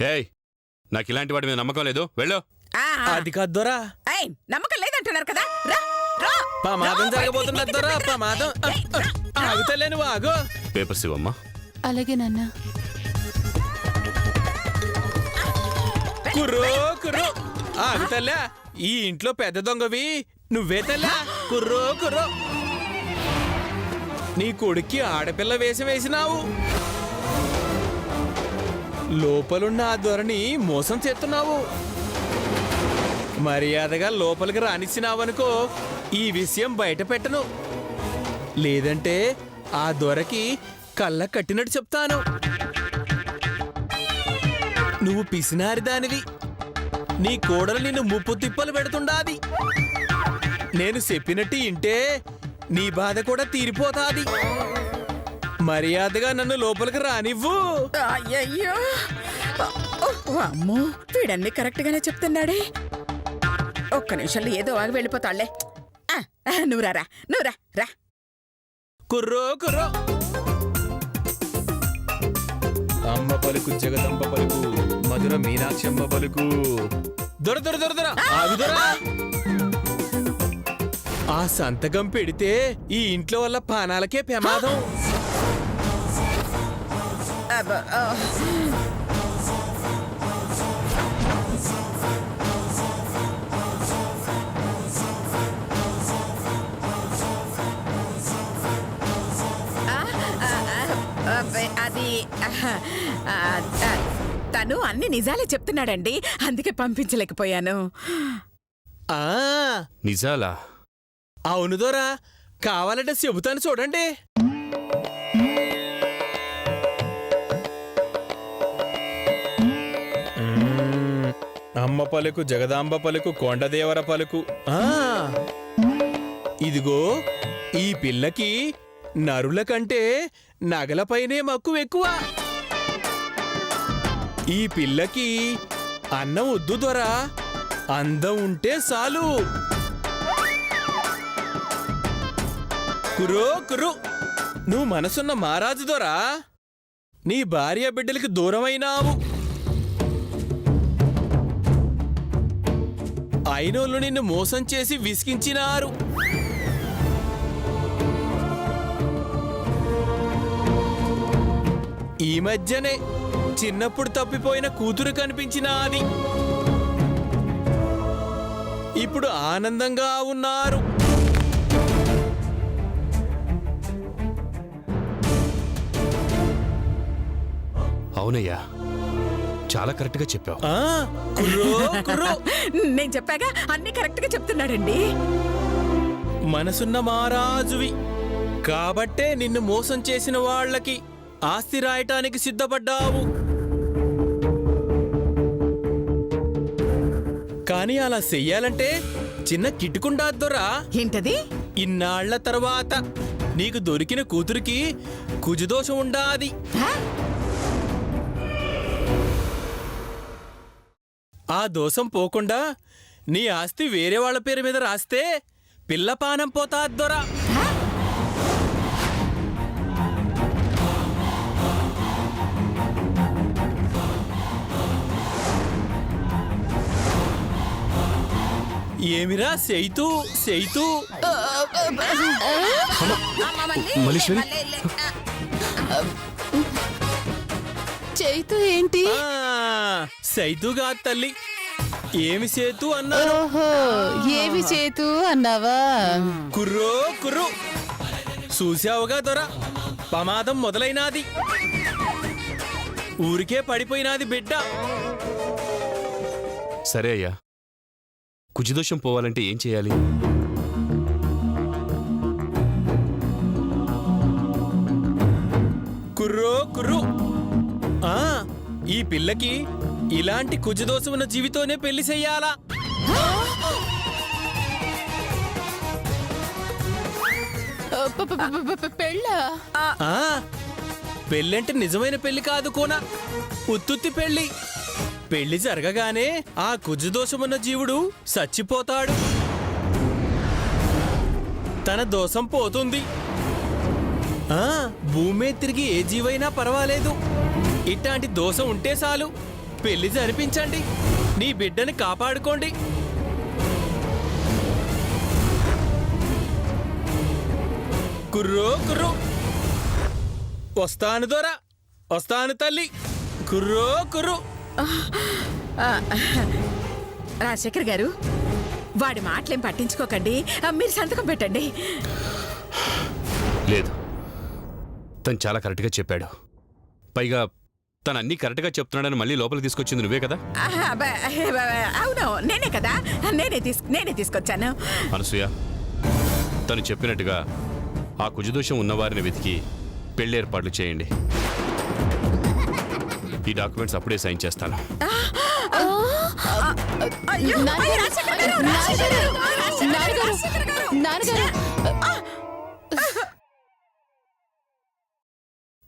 ఏయ్, నాకు ఇలాంటి వాడి మీద నమ్మకం లేదు, వెళ్ళు. అది కాద్దోరా, నమ్మకం లేదంటున్నారు కదా. రా, రా. ప్రమాదం జరగబోతున్నద్దోరా, ప్రమాదం. ఆగుతలే నువ్వు, ఆగు. పేపర్స్ ఇవ్వమ్మా. అలాగే నాన్న. కుర్రో కుర్రో, ఆగుతల్లా. ఈ ఇంట్లో పెద్ద దొంగవి నువ్వే తల్లా. కుర్రో కుర్రో, నీ కొడుక్కి ఆడపిల్ల వేషం వేసినావు. లోపలున్న ఆ దొరని మోసం చేస్తున్నావు. మర్యాదగా లోపలికి రానిచ్చినావనుకో, ఈ విషయం బయట పెట్టను. లేదంటే ఆ దొరకి కళ్ళ కట్టినట్టు చెప్తాను. నువ్వు పిసినారి దానివి. నీ కోడలు నిన్ను ముప్పు తిప్పలు పెడుతుండాది. నేను చెప్పినట్టు ఇంటే నీ బాధ కూడా తీరిపోతాది. మర్యాదగా నన్ను లోపలికి రానివ్వు. అయ్యయ్యో, అమ్మో, వీడన్నీ కరెక్ట్ గానే చెప్తున్నాడే. ఒక్క నిమిషంలో ఏదో ఆగి వెళ్ళిపోతాళ్లే. నువ్వు రా, నువ్వు రా, రా. కుర్రో కుర్రో, అమ్మ పలుకు జగదంబ పలుకు, మధుర మీనాక్షమ్మ పలుకు. దొర దొర దొర దొర, ఆగుదొరా. ఆ సంతకం పెడితే ఈ ఇంట్లో వల్ల పానాలకే ప్రమాదం. అది తను అన్ని నిజాలే చెప్తున్నాడండి, అందుకే పంపించలేకపోయాను. నిజాలా? అవును దొరా, కావాలంటే చెబుతాను చూడండి. అమ్మ పలుకు జగదాంబ పలుకు కొండదేవర పలుకు. ఇదిగో, ఈ పిల్లకి నరుల కంటే నగలపైనే మక్కువ ఎక్కువ. ఈ పిల్లకి అన్నం వద్దు దొరా, అందం ఉంటే చాలు. కురో కురు, నువ్వు మనసున్న మహారాజు దొరా. నీ భార్య బిడ్డలకి దూరమైనావు. అయినోళ్ళు నిన్ను మోసం చేసి విసిగించినారు. ఈ మధ్యనే చిన్నప్పుడు తప్పిపోయిన కూతురు కనిపించినాది. ఇప్పుడు ఆనందంగా ఉన్నారు. అవునయ్యా, చాలా కరెక్ట్ గా చెప్పావు. నేను చెప్పాగా, అన్ని కరెక్ట్ గా చెప్తున్నాడండి. మనసున్న మహారాజువి కాబట్టే నిన్ను మోసం చేసిన వాళ్ళకి ఆస్తి రాయటానికి సిద్ధపడ్డావు. కానీ అలా చెయ్యాలంటే చిన్న కిట్టుకుండాద్దొరా. ఏంటది? ఇన్నాళ్ల తర్వాత నీకు దొరికిన కూతురికి కుజదోషం ఉండాది. ఆ దోషం పోకుండా నీ ఆస్తి వేరే వాళ్ళ పేరు మీద రాస్తే పిల్లపానం పోతాద్దొరా. ఏమిరా సెయితూ సెయితూ. మల్లీశ్వరి, చైతు ఏంటి? సైతుగా తల్లి. ఏమి సేతు అన్నాను. ఓహో, ఏమి చేతు అన్నావా? కుర్రో కుర్రు, చూసావుగా దొర, ప్రమాదం మొదలైనాది. ఊరికే పడిపోయినాది బిడ్డ. సరే అయ్యా, కుజదోషం పోవాలంటే ఏం చేయాలి? కుర్రో కుర్రు, ఈ పిల్లకి ఇలాంటి కుజదోషం ఉన్న జీవితోనే పెళ్లి చెయ్యాలా. పెళ్ళా? పెళ్ళంటే నిజమైన పెళ్లి కాదు కోనా, ఉత్తుత్తి పెళ్లి. పెళ్లి జరగగానే ఆ కుజదోషమున్న జీవుడు చచ్చిపోతాడు. తన దోషం పోతుంది. భూమి తిరిగి ఏ జీవైనా పర్వాలేదు, ఇట్లాంటి దోషం ఉంటే చాలు పెళ్లి జరిపించండి, నీ బిడ్డని కాపాడుకోండి. కుర్రో కుర్రో, వస్తాను దొర, వస్తాను తల్లి, కుర్రో కుర్రో. రాజశేఖర్ గారు, వాడి మాటలేం పట్టించుకోకండి. మీరు సంతకం పెట్టండి. లేదు, తను చాలా కరెక్ట్గా చెప్పాడు. పైగా తను అన్నీ కరెక్ట్గా చెప్తున్నాడని మళ్ళీ లోపలికి తీసుకొచ్చింది నువ్వే కదా. అవును, నేనే కదా, నేనే తీసుకొచ్చాను. అనసూయ, తను చెప్పినట్టుగా ఆ కుజదోషం ఉన్నవారిని వెతికి పెళ్లి ఏర్పాట్లు చేయండి. ఈ డాక్యుమెంట్స్ అప్పుడే సైన్ చేస్తాను. అయ్యో, అయ్యో, రాజశేఖర్ గారు, రాజశేఖర్ గారు, రాజశేఖర్ గారు. నాన్నగారు,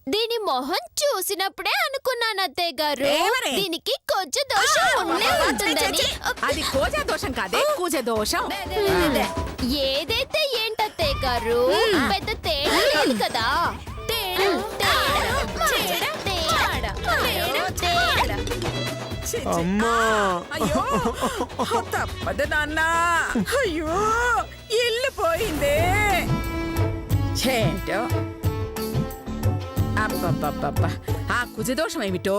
దీని మొహం చూసినప్పుడే అనుకున్నాను అత్తయ్య గారు, ఏమని? దీనికి కొంచెం దోషం ఉండే ఉంటుందని. అది కోజా దోషం కాదే, కూజ దోషం. ఏదైతే ఏంటత్తయ్య గారు, పెద్ద తేడా లేదు కదా. తేడా, తేడా, తేడా, తేడా, తేడా. ఛీ, ఛీ. అమ్మా. అయ్యో, తప్పదు నాన్న. అయ్యో, ఇల్లు పోయిందే. చేటో అబ్బబ్బబ్బబ్బా, ఆ కుజదోషం ఏమిటో,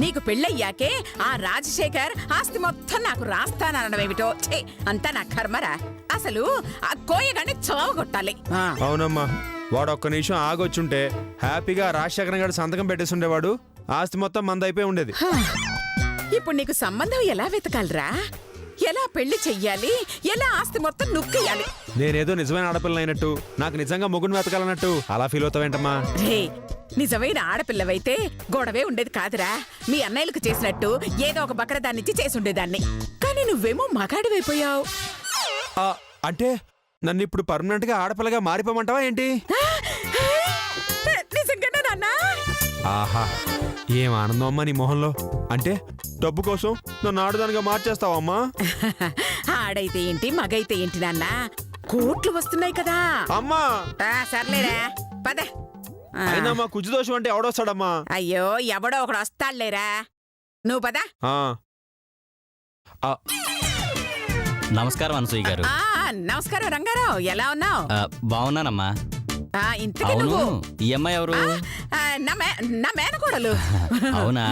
నీకు పెళ్ళయ్యాకే ఆ రాజశేఖర్ ఆస్తి మొత్తం నాకు రాస్తానడం ఏమిటో. ఛే, అంతా నా కర్మరా. అసలు ఆ కోయగాన్ని చావగొట్టాలి. అవునమ్మా, వాడు ఒక్క నిమిషం ఆగొచ్చుంటే హ్యాపీగా రాజశేఖరం గారు సంతకం పెట్టేసి ఉండేవాడు. ఆస్తి మొత్తం మందైపోయి ఉండేది. ఇప్పుడు నీకు సంబంధం ఎలా వెతకాలరా? ఎలా పెళ్లి చెయ్యాలి? ఎలా ఆస్తి మొత్తం నుక్కేయాలి? నేనేదో నిజమైన ఆడపిల్ల అయినట్టు, నాకు నిజంగా మొగుడు వెతకాలన్నట్టు అలా ఫీల్ అవుతావేంటమ్మా? రే, నిజమైన ఆడపిల్లవైతే గొడవే ఉండేది కాదురా. మీ అన్నయ్యలకు చేసినట్టు ఏదో ఒక బకరదాన్నిచ్చి చేసి ఉండేదాన్ని. కానీ నువ్వేమో మగాడివైపోయావు. అంటే నన్ను ఇప్పుడు పర్మనెంట్ గా ఆడపిల్లగా మారిపోమంటావా ఏంటి? నిజంగానే నాన్న? ఆహా, ఏం ఆనందం అమ్మా నీ మొహంలో. అంటే డబ్బు కోసం నన్ను ఆడదానిగా మార్చేస్తావమ్మా? ఆడైతే ఏంటి, మగైతే ఏంటి నాన్న, కోట్లు వస్తున్నాయి కదా. అమ్మా, సర్లేరా, పద. అయినా మా కుజదోషం అంటే ఎవడొస్తాడమ్మా? అయ్యో, ఎవడో ఒకడు వస్తాడులేరా, నువ్వు పద. నమస్కారం అనసూయ గారు. నమస్కారం రంగారావు, ఎలా ఉన్నావు? బాగున్నానమ్మా. ఇంతకీ అవును, నువ్వు? ఈ అమ్మాయి ఎవరు? నా మేనకోడలు. అవునా,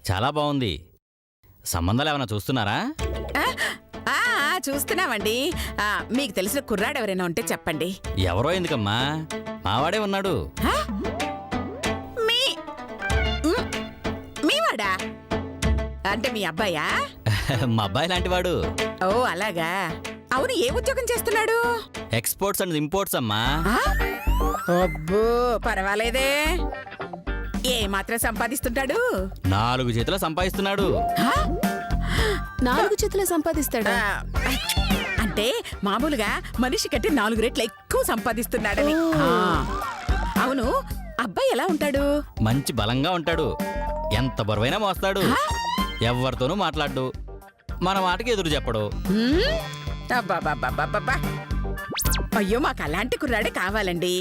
చాలా బాగుంది. సంబంధాలు ఏమైనా చూస్తున్నారా? చూస్తున్నామండి. మీకు తెలిసిన కుర్రాడు ఎవరైనా ఉంటే చెప్పండి. ఎవరో ఎందుకమ్మా, మావాడే ఉన్నాడు. మీవాడా? అంటే మీ అబ్బాయా? మా అబ్బాయి లాంటివాడు. ఓ అలాగా. అవును, ఏ ఉద్యోగం చేస్తున్నాడు? ఎక్స్పోర్ట్స్ అండ్ ఇంపోర్ట్స్ అమ్మా. అబ్బో, పర్వాలేదే. ఏ మాత్రం సంపాదిస్తుంటాడు? 4 చేతుల సంపాదిస్తున్నాడు. 4 చేతుల సంపాదిస్తాడా? అంటే మామూలుగా మనిషి కంటే 4 రెట్లు ఎక్కువ సంపాదిస్తున్నాడని. అవును, అబ్బాయి ఎలా ఉంటాడు? మంచి బలంగా ఉంటాడు. ఎంత బరువైనా మోస్తాడు. ఎవరితోనూ మాట్లాడు. మన మాటకి ఎదురు చెప్పడు. అబ్బబ్బబ్బబ్బబ్బబ్బా. అయ్యో, మాకు అలాంటి కుర్రాడే కావాలండి.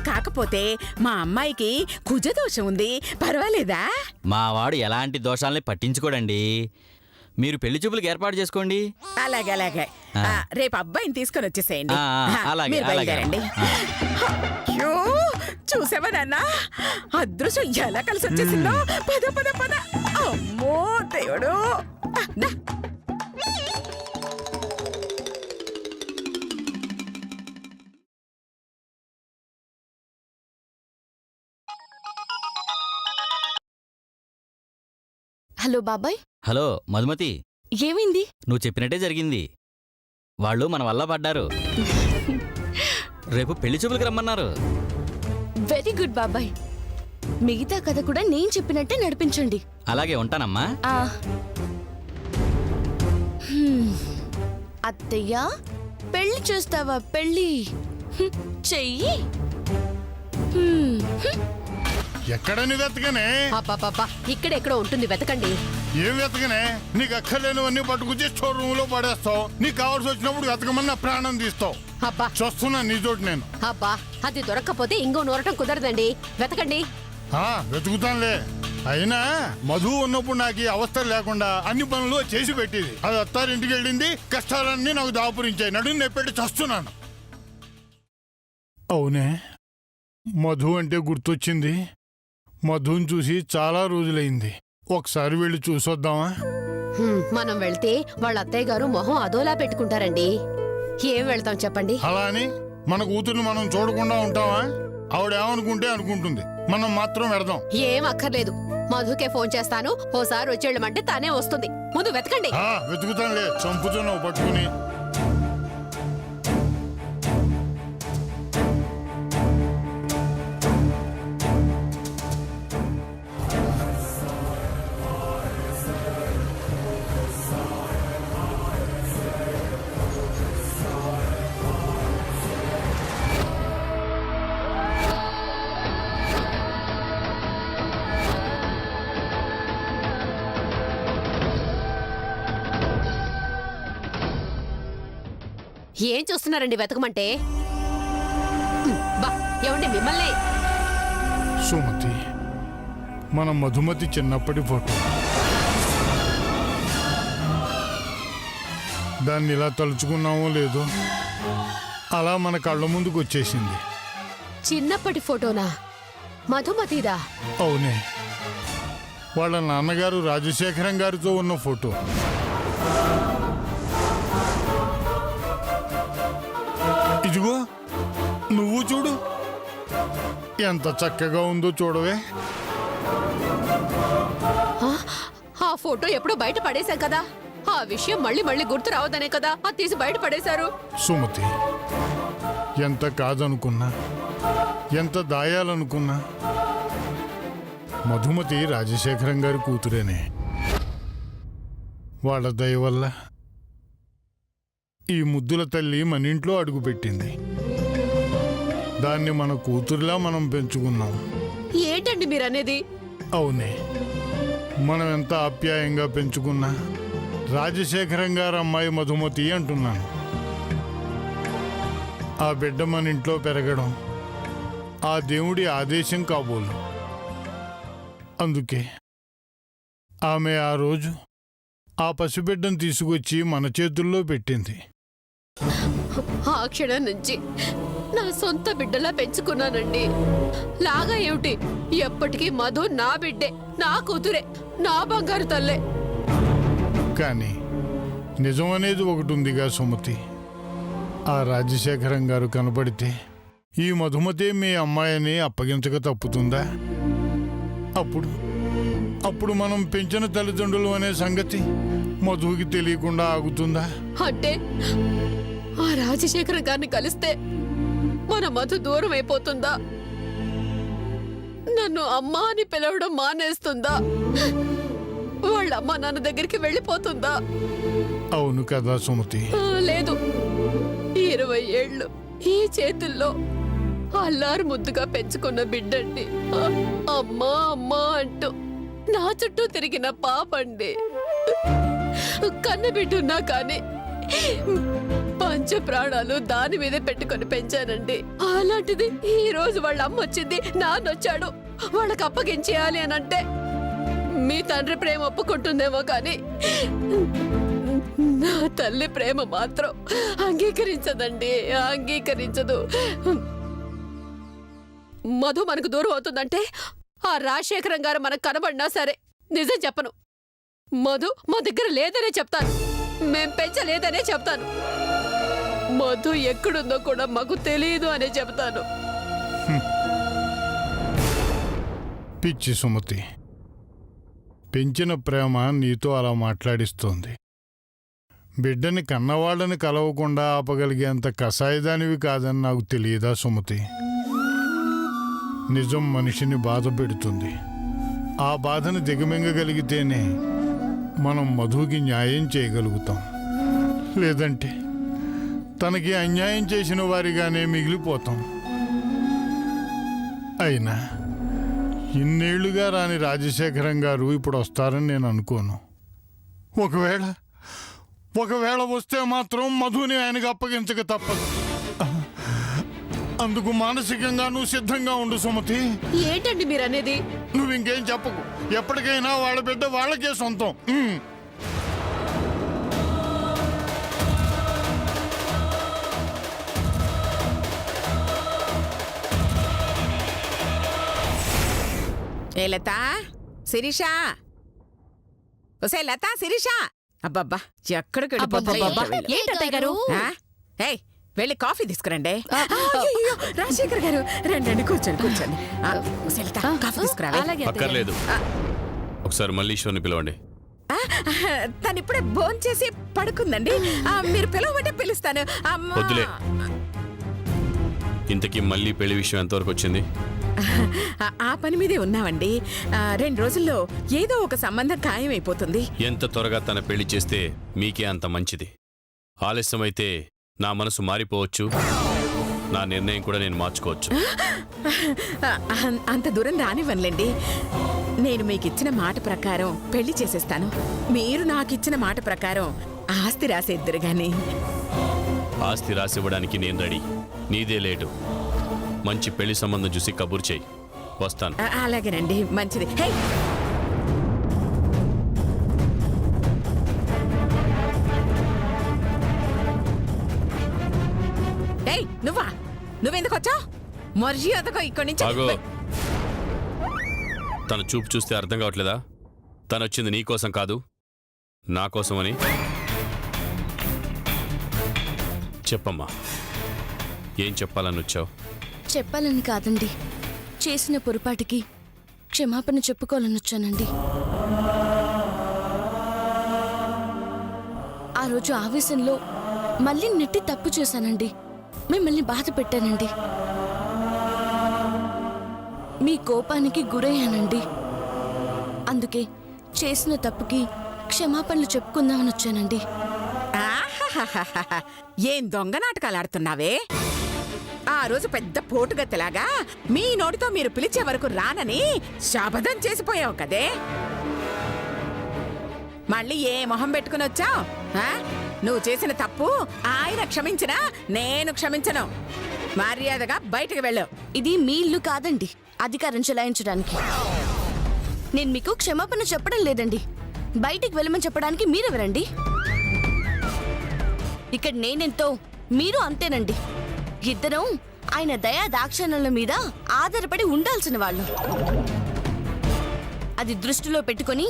కాకపోతే మా అమ్మాయికి కుజదోషం ఉంది, పర్వాలేదా? మావాడు ఎలాంటి దోషాలని పట్టించుకోడండి. మీరు పెళ్లి చూపులకు ఏర్పాటు చేసుకోండి. అలాగే అలాగే. రేపు అబ్బాయిని తీసుకొని వచ్చేసేయండి. అలాగే, మీరు బయలుదేరండి. అయ్యో, చూసావా నాన్న, అదృశ్యం ఎలా కలిసి వచ్చేసిందో. పద పద పద. అమ్మో దేవుడు. దా. హలో బాబాయ్. హలో మధుమతి, ఏమైంది? నువ్వు చెప్పినట్టే జరిగింది. వాళ్ళు మన వల్ల పడ్డారు. రేపు పెళ్లి చూపులకు రమ్మన్నారు. వెరీ గుడ్ బాబాయ్. మిగతా కథ కూడా నేను చెప్పినట్టే నడిపించండి. అలాగే, ఉంటానమ్మా. అత్తయ్య, పెళ్లి చూస్తావా? పెళ్లి చెయ్యి. ఎక్కడని వెతకనే? ఇక్కడెక్కడో ఉంటుంది, వెతకండి. ఏం వెతకనే? నీకు అక్కర్లేనివన్నీ పట్టుకొచ్చి స్టోర్ రూమ్ లో పడేస్తావు. నీకు కావాల్సి వచ్చినప్పుడు వెతకమన్నా ప్రాణం తీస్తావు. చూస్తున్నా నీ చోటు నేను. అబ్బా, అది దొరక్కపోతే ఇంకో నూరటం కుదరదండి, వెతకండి. వెతుకుతానులే. అయినా మధు ఉన్నప్పుడు నాకు ఈ అవస్థ లేకుండా అన్ని పనులు చేసి పెట్టేది. అది అత్తారింటికి వెళ్ళింది, కష్టాలన్నీ నాకు దాపురించాయి. నడుము నెప్పెట్టి చస్తున్నాను. అవునే, మధు అంటే గుర్తొచ్చింది. మధుని చూసి చాలా రోజులైంది. ఒకసారి వెళ్ళి చూసొద్దామా? మనం వెళ్తే వాళ్ళ అత్తయ్య గారు మొహం అదోలా పెట్టుకుంటారండి. ఏం వెళ్తాం చెప్పండి? అలా అని మన కూతుర్ని మనం చూడకుండా ఉంటామా? ఆవిడేమనుకుంటే అనుకుంటుంది, మనం మాత్రం వెడదాం. ఏం అక్కర్లేదు, మధుకే ఫోన్ చేస్తాను. ఓసారి వచ్చేళ్ళమంటే తానే వస్తుంది. ముందు వెతకండి. వెతుకుతానులే, చంపుతున్నావు పట్టుకుని. ఏం చూస్తున్నారండి వెతకమంటే? బా ఏమండి మిమ్మల్ని. సుమతి, మన మధుమతి చిన్నప్పటి ఫోటో. దాన్ని ఇలా తలుచుకున్నామో లేదో అలా మన కళ్ళ ముందుకు వచ్చేసింది. చిన్నప్పటి ఫోటోనా? మధుమతిదా? అవునే, వాళ్ళ నాన్నగారు రాజశేఖరం గారితో ఉన్న ఫోటో. ఇదిగో నువ్వు చూడు, ఎంత చక్కగా ఉందో చూడవే. ఆ ఫోటో ఎప్పుడో బయట పడేశాం కదా. ఆ విషయం మళ్ళీ మళ్ళీ గుర్తు రావదనే కదా అది తీసి బయట పడేశారు. సుమతి, ఎంత కాదనుకున్నా, ఎంత దాయాలనుకున్నా, మధుమతి రాజశేఖరం గారి కూతురేనే. వాళ్ళ దయ వల్ల ఈ ముద్దుల తల్లి మన ఇంట్లో అడుగుపెట్టింది. దాన్ని మన కూతురులా మనం పెంచుకున్నాం. ఏంటండి మీరనేది? అవునే, మనం ఎంత ఆప్యాయంగా పెంచుకున్నా రాజశేఖరం గారు అమ్మాయి మధుమతి అంటున్నాను. ఆ బిడ్డ మన ఇంట్లో పెరగడం ఆ దేవుడి ఆదేశం కాబోలు. అందుకే ఆమె ఆ రోజు ఆ పసిబిడ్డను తీసుకొచ్చి మన చేతుల్లో పెట్టింది. ఆ క్షణం నుంచి నా సొంత బిడ్డలా పెంచుకున్నానండి. లాగా ఏమిటి, ఎప్పటికీ మధు నా బిడ్డే, నా కూతురే, నా బంగారు తల్లే. కానీ నిజం అనేది ఒకటి ఉందిగా సుమతి. ఆ రాజశేఖరం గారు కనపడితే ఈ మధుమతే మీ అమ్మాయిని అప్పగించక తప్పుతుందా? అప్పుడు మనం పెంచిన తల్లిదండ్రులు అనే సంగతి మధుకి తెలియకుండా ఆగుతుందా? అంటే ఆ రాజశేఖరం గారిని కలిస్తే మన మధు దూరం అయిపోతుందా? నన్ను అమ్మా అని పిలవడం మానేస్తుందా? వాళ్ళ అమ్మ నాన్న దగ్గరికి వెళ్ళిపోతుందా? అవును కదా సుమతి. లేదు, 20 ఏళ్ళు ఈ చేతుల్లో అల్లారు ముద్దుగా పెంచుకున్న బిడ్డండి. అమ్మా అమ్మా అంటూ నా చుట్టూ తిరిగిన పాపండి. కన్న బిడ్డున్నా కానీ పంచ ప్రాణాలు దాని మీదే పెట్టుకొని పెంచానండి. అలాంటిది ఈ రోజు వాళ్ళ అమ్మ వచ్చింది, నాన్నొచ్చాడు, వాళ్ళకి అప్పగించేయాలి అని అంటే మీ తండ్రి ప్రేమ ఒప్పుకుంటుందేమో కానీ నా తల్లి ప్రేమ మాత్రం అంగీకరించదండి, అంగీకరించదు. మధు మనకు దూరం అవుతుందంటే ఆ రాజశేఖరం గారు మనకు కనబడినా సరే నిజం చెప్పను. మధు మా దగ్గర లేదనే చెప్తాను, మేం పెంచలేదనే చెప్తాను. మధు ఎక్కడుందో కూడా మాకు తెలియదు అనే చెప్తాను. పిచ్చి సుమతి, పెంచిన ప్రేమ నీతో అలా మాట్లాడిస్తోంది. బిడ్డని కన్నవాళ్ళని కలవకుండా ఆపగలిగేంత కసాయిదానివి కాదని నాకు తెలియదా సుమతి? నిజం మనిషిని బాధ పెడుతుంది. ఆ బాధను దిగమింగగలిగితేనే మనం మధుకి న్యాయం చేయగలుగుతాం. లేదంటే తనకి అన్యాయం చేసిన వారిగానే మిగిలిపోతాం. అయినా ఇన్నేళ్లుగా రాని రాజశేఖరం గారు ఇప్పుడు వస్తారని నేను అనుకోను. ఒకవేళ వస్తే మాత్రం మధుని ఆయనకు అప్పగించక తప్పదు. అందుకు మానసికంగా నువ్వు సిద్ధంగా ఉండు సుమతి. ఏంటండి మీరు అనేది? నువ్వు ఇంకేం చెప్పకు. ఎప్పటికైనా వాళ్ళ బిడ్డ వాళ్ళకే సొంతం. ఏ లత, శిరీష, ఒసే లత, శిరీష, అబ్బబ్బా ఎక్కడికి అబ్బబ్బబ్బా. ఏంటత్తయ్య గారు? ఏయ్ వెళ్ళి కాఫీ తీసుకురండి. అయ్యయ్యో, రాజశేఖర్ గారు రండి, కూర్చోండి కూర్చోండి. ఒసే లత, కాఫీ తీసుకురావే. అలాగే అత్తయ్య గారు. అక్కర్లేదు. ఒకసారి మల్లీశ్వర్ని పిలవండి. తను ఇప్పుడే భోంచేసి పడుకుందండి. మీరు పిలవమంటే పిలుస్తాను. అమ్మా. వద్దులే. ఇంతకీ మళ్ళీ పెళ్లి విషయం ఎంతవరకు వచ్చింది? ఆ పని మీదే ఉన్నామండి. 2 రోజుల్లో ఏదో ఒక సంబంధం ఖాయమైపోతుంది. ఎంత త్వరగా తన పెళ్లి చేస్తే మీకే అంత మంచిది. ఆలస్యమైతే నా మనసు మారిపోవచ్చు, నా నిర్ణయం కూడా నేను మార్చుకోవచ్చు. అంత దూరం రానివ్వనులేండి. నేను మీకిచ్చిన మాట ప్రకారం పెళ్లి చేసేస్తాను. మీరు నాకిచ్చిన మాట ప్రకారం ఆస్తి రాసేద్దరు గాని. ఆస్తి రాసివ్వడానికి నేను రెడీ. నీదే లేటు. మంచి పెళ్లి సంబంధం చూసి కబురు చేయి. వస్తాను. అలాగేనండి, మంచిది. హే, ఏయ్, నువ్వెందుకు వచ్చావు? మర్యాదగా ఇక్కడి నుంచి ఆగో. తన చూపు చూస్తే అర్థం కావట్లేదా? తనొచ్చింది నీ కోసం కాదు, నా కోసమని. చెప్పమ్మా, ఏం చెప్పాలని వచ్చావు? చెప్పాలని కాదండి, చేసిన పొరపాటికి క్షమాపణ చెప్పుకోవాలని వచ్చానండి. ఆ రోజు ఆవేశంలో మళ్ళీ నెట్టి తప్పు చేశానండి. మిమ్మల్ని బాధ పెట్టానండి. మీ కోపానికి గురయ్యానండి. అందుకే చేసిన తప్పుకి క్షమాపణలు చెప్పుకుందామని వచ్చానండి. ఆహాహాహాహా. ఏం దొంగ నాటకాలు ఆడుతున్నావే? ఆ రోజు పెద్ద పోటుగత్తెలాగా మీ నోటితో మీరు పిలిచే వరకు రానని శపథం చేసిపోయావు కదే. మళ్ళీ ఏ మొహం పెట్టుకుని వచ్చావు? నువ్వు చేసిన తప్పు ఆయన క్షమించినా నేను క్షమించను. మర్యాదగా బయటకు వెళ్ళు. ఇది మీ ఇల్లు కాదండి అధికారం చెలాయించడానికి. నేను మీకు క్షమాపణ చెప్పడం లేదండి. బయటికి వెళ్ళమని చెప్పడానికి మీరెవరండి? ఇక్కడ నేనెంతో మీరు అంతేనండి. ఇద్దరం ఆయన దయా దాక్షణ్యాల మీద ఆధారపడి ఉండాల్సిన వాళ్ళు. అది దృష్టిలో పెట్టుకొని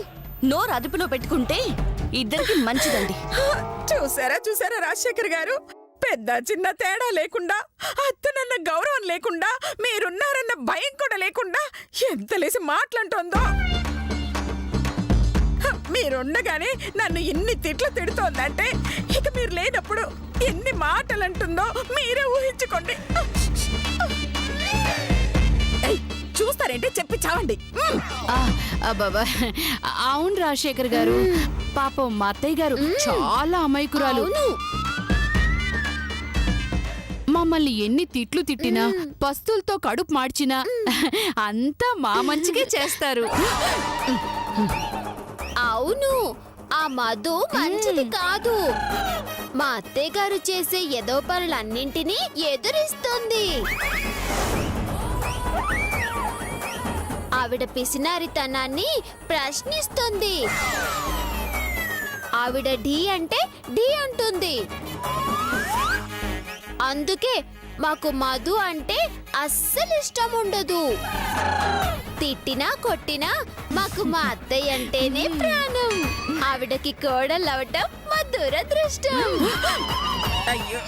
నోరు అదుపులో పెట్టుకుంటే ఇద్దరికి మంచిదండి. చూసారా రాజశేఖర్ గారు? పెద్ద చిన్న తేడా లేకుండా, అత్తనన్న గౌరవం లేకుండా, మీరున్నారన్న భయం కూడా లేకుండా ఎంత లేసి మాట్లాడుతోందో. మీరుండగానే నన్ను ఇన్ని తిట్లు తిడుతోందంటే ఇక మీరు లేనప్పుడు ఎన్ని మాటలు అంటుందో మీరే ఊహించుకోండి. చూస్తారేంటి? చెప్పి చావండి. అబ్బాబా, అవును రాజశేఖర్ గారు, పాపం మా అత్తయ్య గారు చాలా అమాయకురాలు. మమ్మల్ని ఎన్ని తిట్లు తిట్టినా, పస్తులతో కడుపు మార్చినా అంతా మా మంచిగా చేస్తారు. అవును, ఆ మధు మంచిది కాదు. మా అత్తయ్య గారు చేసే ఏదో పనులన్నింటినీ ఎదురిస్తుంది. ఆవిడ పిసినారితనాన్ని ప్రశ్నిస్తుంది. ఆవిడ ఢీ అంటే ఢీ అంటుంది. అందుకే మాకు మధు అంటే అస్సలు ఇష్టం ఉండదు. తిట్టినా కొట్టినా మాకు మా అత్తయ్య అంటేనే ప్రాణం. ఆవిడకి కోడలవటం మా దురదృష్టం. అయ్యో,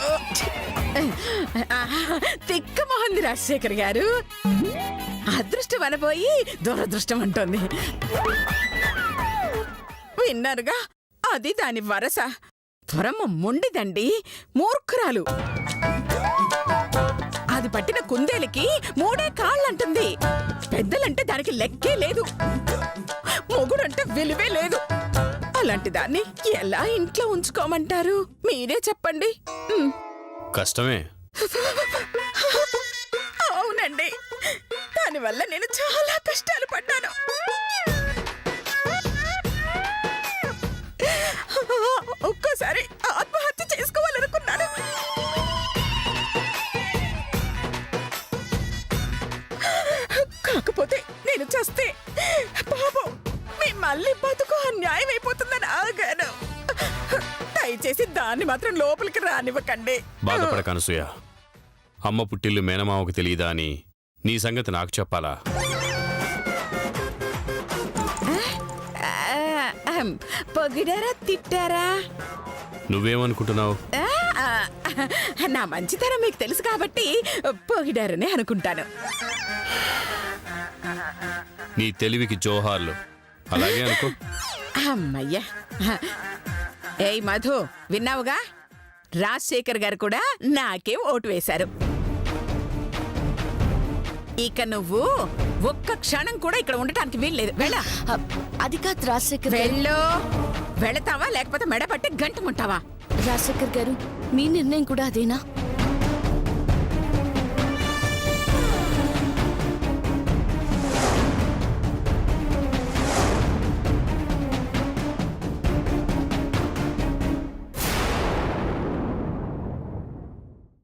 తిక్క మొహంది రాజశేఖర్ గారు. అదృష్టం అనబోయి దురదృష్టం అంటోంది. విన్నారుగా, అది దాని వరస. త్వరమ్మ మొండిదండి, మూర్ఖురాలు. అది పట్టిన కుందేలికి 3 కాళ్ళంటుంది. పెద్దలంటే దానికి లెక్కే లేదు, మొగుడంటే విలువే లేదు. అలాంటి దాన్ని ఎలా ఇంట్లో ఉంచుకోమంటారు? మీరే చెప్పండి. కష్టమే. అవునండి, దానివల్ల నేను చాలా కష్టాలు పడ్డాను. ఒక్కోసారి ఆత్మహత్య చేసుకోవాలనుకున్నాను. వస్తే పాపం మీ మళ్ళీ బతుకు అన్యాయం అయిపోతుందని ఆగాను. దయచేసి దాన్ని మాత్రం లోపలికి రానివ్వకండి. బాధపడక అనసూయ. అమ్మ పుట్టిల్లు మేనమావకు తెలియదా అని నీ సంగతి నాకు చెప్పాలా? పొగిడారా తిట్టారా? నువ్వేమనుకుంటున్నావు? నా మంచితనం మీకు తెలుసు కాబట్టి పొగిడారని అనుకుంటాను. నీ తెలివికి జోహార్లు. అలాగే అనుకో. అమ్మయ్యా. ఏయ్ మధు, విన్నావుగా? రాజశేఖర్ గారు కూడా నాకే ఓటు వేశారు. ఇక నువ్వు ఒక్క క్షణం కూడా ఇక్కడ ఉండటానికి వీల్లేదు. వెళ్ళ. అది కాదు రాజశేఖర్ గారు. వెళ్ళు. వెళతావా లేకపోతే మెడపట్టి గంటముంటావా? రాజశేఖర్ గారు, మీ నిర్ణయం కూడా అదేనా?